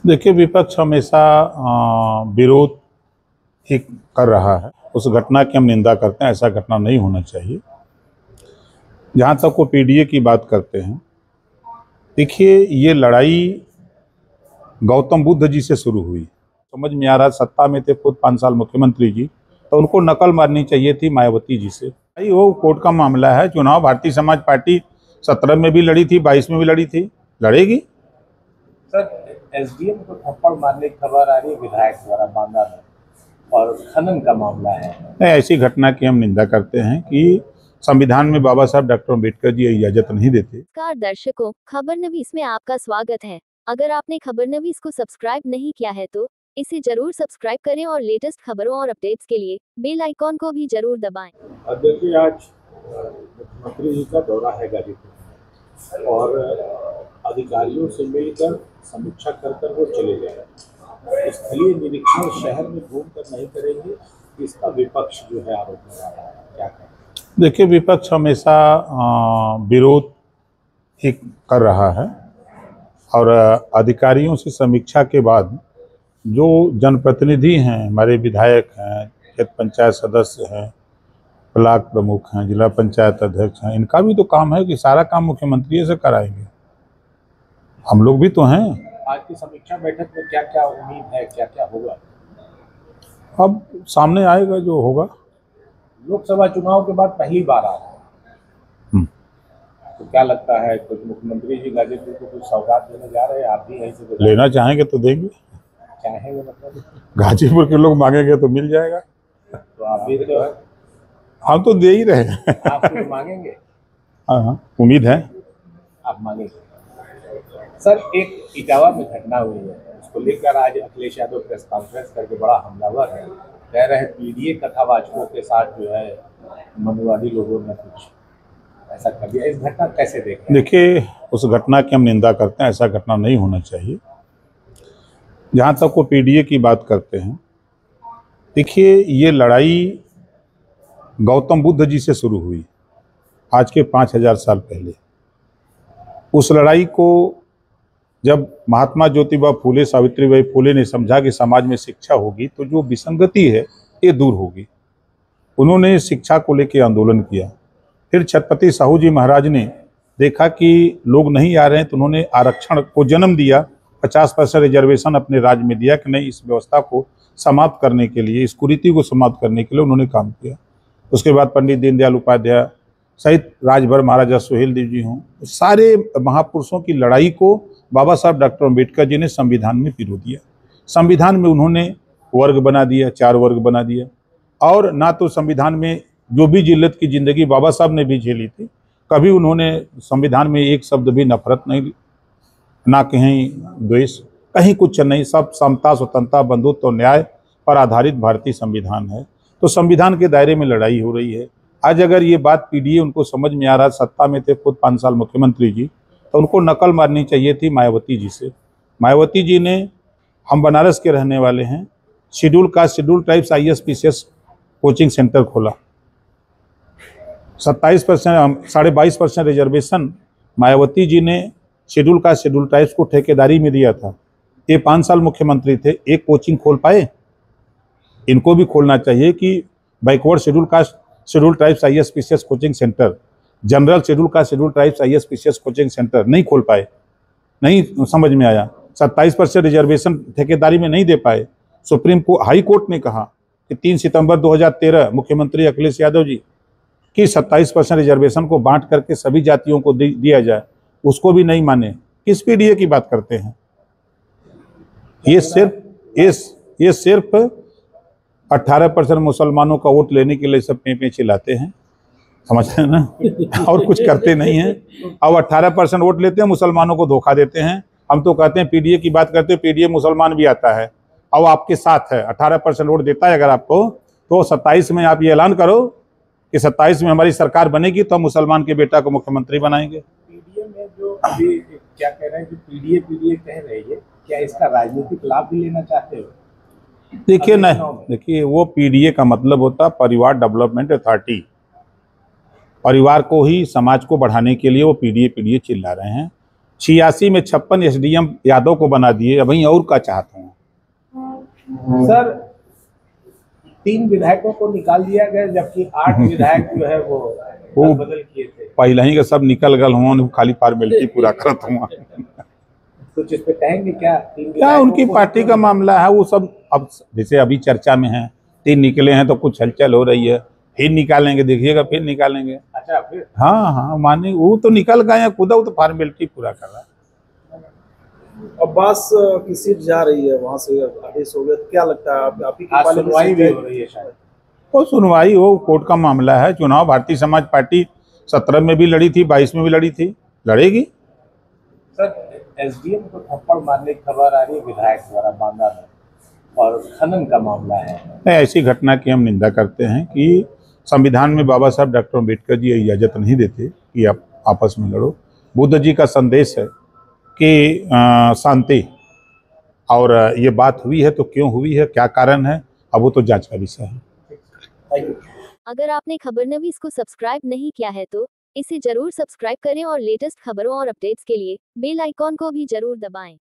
देखिए, विपक्ष हमेशा विरोध ही कर रहा है। उस घटना की हम निंदा करते हैं, ऐसा घटना नहीं होना चाहिए। जहाँ तक वो पीडीए की बात करते हैं, देखिए ये लड़ाई गौतम बुद्ध जी से शुरू हुई। समझ में आ रहा, सत्ता में थे खुद 5 साल मुख्यमंत्री जी, तो उनको नकल मारनी चाहिए थी मायावती जी से। भाई वो कोर्ट का मामला है। चुनाव भारतीय समाज पार्टी 17 में भी लड़ी थी, 22 में भी लड़ी थी, लड़ेगी। सर, एसडीएम को थप्पड़ मारने की खबर आ रही है विधायक द्वारा बांदा में, और खनन का मामला है। नहीं, ऐसी घटना की हम निंदा करते हैं कि संविधान में बाबा साहब डॉक्टर अम्बेडकर जी इजाजत नहीं देते। नमस्कार दर्शकों, खबरनवीस में आपका स्वागत है। अगर आपने खबरनवीस को सब्सक्राइब नहीं किया है तो इसे जरूर सब्सक्राइब करें और लेटेस्ट खबरों और अपडेट्स के लिए बेल आइकॉन को भी जरूर दबाएं। देखिए, आज मुख्यमंत्री जी का दौरा है गाजीपुर, और अधिकारियों से मिलकर समीक्षा कर वो चले गए। स्थलीय निरीक्षण शहर में घूमकर नहीं करेंगे, इसका विपक्ष जो है आरोप लगा रहा है। क्या कहें? देखिए, विपक्ष हमेशा विरोध ही कर रहा है, और अधिकारियों से समीक्षा के बाद जो जनप्रतिनिधि हैं, हमारे विधायक हैं, खेत पंचायत सदस्य हैं, ब्लॉक प्रमुख हैं, जिला पंचायत अध्यक्ष हैं, इनका भी तो काम है कि सारा काम मुख्यमंत्री से कराएंगे। हम लोग भी तो हैं। आज की समीक्षा बैठक में क्या क्या उम्मीद है, क्या क्या होगा? अब सामने आएगा जो होगा। लोकसभा चुनाव के बाद पहली बार आ रहा है, तो क्या लगता है, कुछ मुख्यमंत्री जी गाजीपुर को कुछ सौगात देने जा रहे हैं? आप भी यहीं से लेना चाहेंगे तो देंगे, चाहेंगे मतलब गाजीपुर के लोग मांगेंगे तो मिल जाएगा। तो आप भी तो हम तो दे ही रहे हैं। आप कुछ मांगेंगे? हाँ, उम्मीद है आप मांगेंगे। सर, एक इटावा में घटना हुई है, उसको लेकर आज अखिलेश यादव प्रेस कॉन्फ्रेंस करके बड़ा हमलावर है। कह रहे हैं पीडीए कथावाचकों के साथ जो है मनुवादी लोगों ने कुछ ऐसा कर दिया। इस घटना कैसे देखें? देखिए, उस घटना की हम निंदा करते हैं, ऐसा घटना नहीं होना चाहिए। जहाँ तक वो पीडीए की बात करते हैं, देखिए ये लड़ाई गौतम बुद्ध जी से शुरू हुई, आज के 5000 साल पहले। उस लड़ाई को जब महात्मा ज्योतिबा फूले, सावित्रीबाई फूले ने समझा कि समाज में शिक्षा होगी तो जो विसंगति है ये दूर होगी, उन्होंने शिक्षा को लेकर आंदोलन किया। फिर छत्रपति साहू जी महाराज ने देखा कि लोग नहीं आ रहे हैं, तो उन्होंने आरक्षण को जन्म दिया। 50% रिजर्वेशन अपने राज्य में दिया कि नहीं, इस व्यवस्था को समाप्त करने के लिए, इस कुरीति को समाप्त करने के लिए उन्होंने काम किया। उसके बाद पंडित दीनदयाल उपाध्याय सहित राजभर, महाराजा सुहेलदेव जी हों, सारे महापुरुषों की लड़ाई को बाबा साहब डॉक्टर अम्बेडकर जी ने संविधान में पिरो दिया। संविधान में उन्होंने वर्ग बना दिया, 4 वर्ग बना दिया। और ना तो संविधान में जो भी जिल्लत की ज़िंदगी बाबा साहब ने भी झेली थी, कभी उन्होंने संविधान में एक शब्द भी नफरत नहीं ली, ना कहीं द्वेष, कहीं कुछ नहीं। सब समता, स्वतंत्रता, बंधुत्व और न्याय पर आधारित भारतीय संविधान है। तो संविधान के दायरे में लड़ाई हो रही है। आज अगर ये बात पीडीए उनको समझ में आ रहा, सत्ता में थे खुद 5 साल मुख्यमंत्री जी, तो उनको नकल मारनी चाहिए थी मायावती जी से। मायावती जी ने, हम बनारस के रहने वाले हैं, schedule caste, schedule tribes IAS-PCS coaching centre खोला। 27%, 22.5% रिजर्वेशन मायावती जी ने शेड्यूल कास्ट, शेड्यूल ट्राइब्स को ठेकेदारी में दिया था। ये 5 साल मुख्यमंत्री थे, एक कोचिंग खोल पाए? इनको भी खोलना चाहिए कि backward schedule caste, schedule tribes IAS-PCS coaching centre, general schedule caste, schedule tribes IAS-PCS coaching centre नहीं खोल पाए, नहीं समझ में आया। 27% रिजर्वेशन ठेकेदारी में नहीं दे पाए। सुप्रीम कोर्ट, हाई कोर्ट ने कहा कि 3 सितंबर 2013 मुख्यमंत्री अखिलेश यादव जी कि 27% रिजर्वेशन को बांट करके सभी जातियों को दिया जाए, उसको भी नहीं माने। किस पीडीए की बात करते हैं? ये सिर्फ 18% मुसलमानों का वोट लेने के लिए सब पे चिल्लाते हैं, समझ रहे हैं ना, और कुछ करते नहीं हैं। अब 18% वोट लेते हैं, मुसलमानों को धोखा देते हैं। हम तो कहते हैं पीडीए की बात करते हैं, पीडीए मुसलमान भी आता है, अब आपके साथ है, 18% वोट देता है अगर आपको, तो 27 में आप ये ऐलान करो कि 27 में हमारी सरकार बनेगी तो हम मुसलमान के बेटा को मुख्यमंत्री बनाएंगे। पीडीए में जो अभी क्या कह रहे हैं, जो पीडीए कह रही है, क्या इसका राजनीतिक लाभ भी लेना चाहते हो? देखिए नहीं, देखिए वो पीडीए का मतलब होता है परिवार डेवलपमेंट अथॉरिटी। परिवार को ही, समाज को बढ़ाने के लिए वो पीडीए चिल्ला रहे हैं। 86 में 56 SDM यादव को बना दिए, अब वहीं और का चाहते हैं। सर 3 विधायकों को निकाल दिया गया, जबकि 8 विधायक जो है वो बदल किए थे। पहले ही के सब निकल गल हुआ, खाली फॉर्मेलिटी पूरा करत हुआ। कुछ इस पे कहेंगे क्या? क्या उनकी पार्टी का मामला है वो सब। अब जैसे अभी चर्चा में है, 3 निकले हैं तो कुछ हलचल हो रही है, फिर निकालेंगे, देखिएगा फिर निकालेंगे। अच्छा, फिर हाँ हाँ माने वो तो निकल गए हैं, खुदा वो तो फॉर्मेलिटी पूरा कर रहा है। अब्बास की सीट जा रही है, वहां से आदेश हो गया, तो क्या लगता है आप ही की आज पार्टी में सुनवाई सीट भी जाएगी? हो रही है शायद। वो सुनवाई हो, कोर्ट का मामला है। चुनाव भारतीय समाज पार्टी 17 में भी लड़ी थी, 22 में भी लड़ी थी, लड़ेगी। सर एसडीएम को थप्पड़ मारने की खबर आ रही है विधायक द्वारा बांदा में, और खनन का मामला है। ऐसी घटना की हम निंदा करते हैं कि संविधान में बाबा साहब डॉक्टर अम्बेडकर जी इजाजत नहीं देते कि आप आपस में लड़ो। बुद्ध जी का संदेश है कि शांति, और ये बात हुई है तो क्यों हुई है, क्या कारण है, अब वो तो जांच का विषय है। अगर आपने खबरनवीस को सब्सक्राइब नहीं किया है तो इसे जरूर सब्सक्राइब करें और लेटेस्ट खबरों और अपडेट्स के लिए बेल आइकॉन को भी जरूर दबाएं।